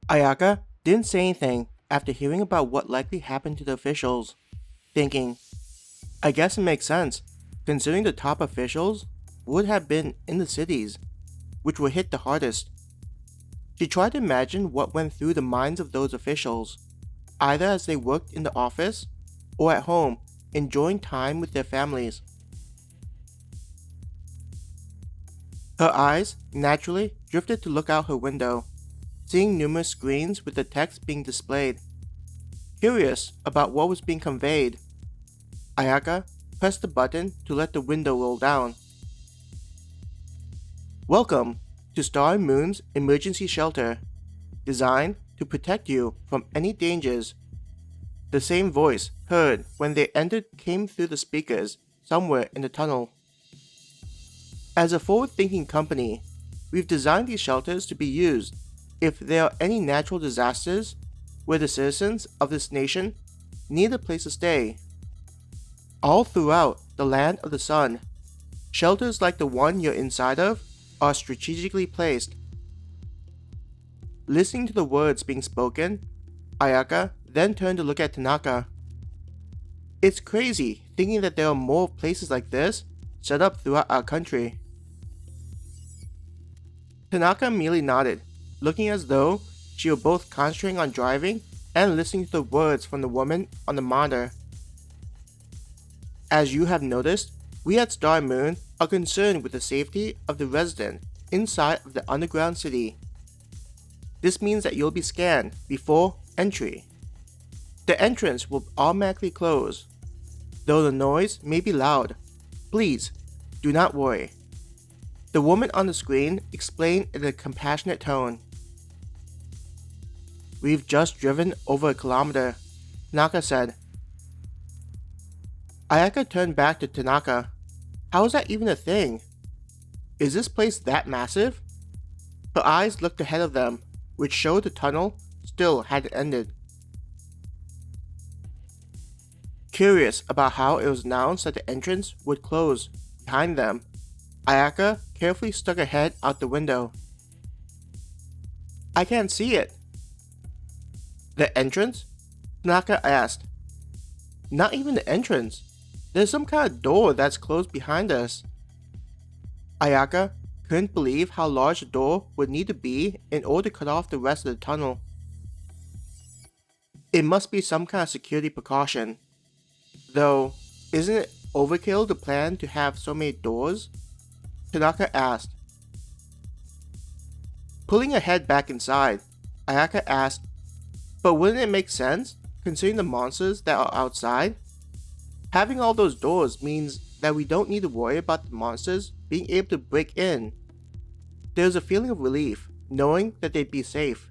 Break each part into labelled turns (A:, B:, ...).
A: Ayaka didn't say anything after hearing about what likely happened to the officials, thinking, I guess it makes sense, considering the top officials would have been in the cities, which were hit the hardest. She tried to imagine what went through the minds of those officials, either as they worked in the office or at home, enjoying time with their families. Her eyes, naturally, drifted to look out her window, seeing numerous screens with the text being displayed. Curious about what was being conveyed, Ayaka pressed the button to let the window roll down. Welcome to Star and Moon's emergency shelter, designed to protect you from any dangers. The same voice heard when they entered came through the speakers somewhere in the tunnel. As a forward-thinking company, we've designed these shelters to be used if there are any natural disasters where the citizens of this nation need a place to stay. All throughout the land of the sun, shelters like the one you're inside of are strategically placed. Listening to the words being spoken, Ayaka then turned to look at Tanaka. It's crazy thinking that there are more places like this set up throughout our country. Tanaka immediately nodded, looking as though she were both concentrating on driving and listening to the words from the woman on the monitor. As you have noticed, we at Star and Moon are concerned with the safety of the resident inside of the underground city. This means that you'll be scanned before entry. The entrance will automatically close. Though the noise may be loud, please do not worry. The woman on the screen explained in a compassionate tone. We've just driven over a kilometer, Tanaka said. Ayaka turned back to Tanaka. How is that even a thing? Is this place that massive? Her eyes looked ahead of them, which showed the tunnel still hadn't ended. Curious about how it was announced that the entrance would close behind them, Ayaka carefully stuck her head out the window. I can't see it. The entrance? Tanaka asked. Not even the entrance. There's some kind of door that's closed behind us. Ayaka couldn't believe how large the door would need to be in order to cut off the rest of the tunnel. It must be some kind of security precaution. Though, isn't it overkill to plan to have so many doors? Tanaka asked. Pulling her head back inside, Ayaka asked, but wouldn't it make sense, considering the monsters that are outside? Having all those doors means that we don't need to worry about the monsters being able to break in. There's a feeling of relief, knowing that they'd be safe.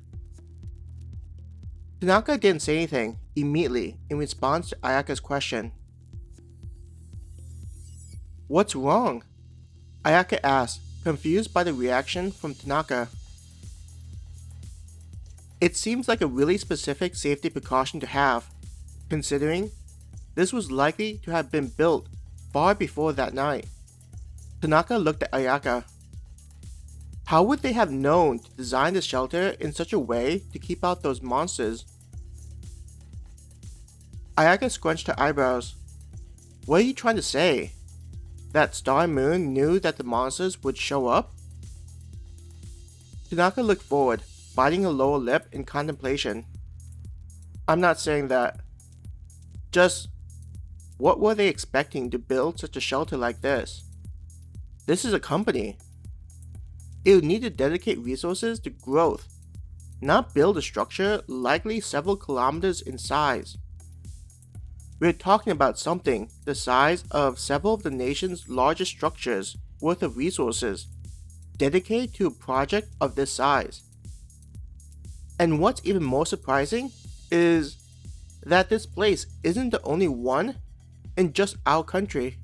A: Tanaka didn't say anything immediately in response to Ayaka's question. What's wrong? Ayaka asked, confused by the reaction from Tanaka. It seems like a really specific safety precaution to have, considering this was likely to have been built far before that night. Tanaka looked at Ayaka. How would they have known to design the shelter in such a way to keep out those monsters? Ayaka scrunched her eyebrows. What are you trying to say? That Star and Moon knew that the monsters would show up? Tanaka looked forward, biting her lower lip in contemplation. I'm not saying that. Just, what were they expecting to build such a shelter like this? This is a company. It would need to dedicate resources to growth, not build a structure likely several kilometers in size. We're talking about something the size of several of the nation's largest structures worth of resources dedicated to a project of this size. And what's even more surprising is that this place isn't the only one in just our country.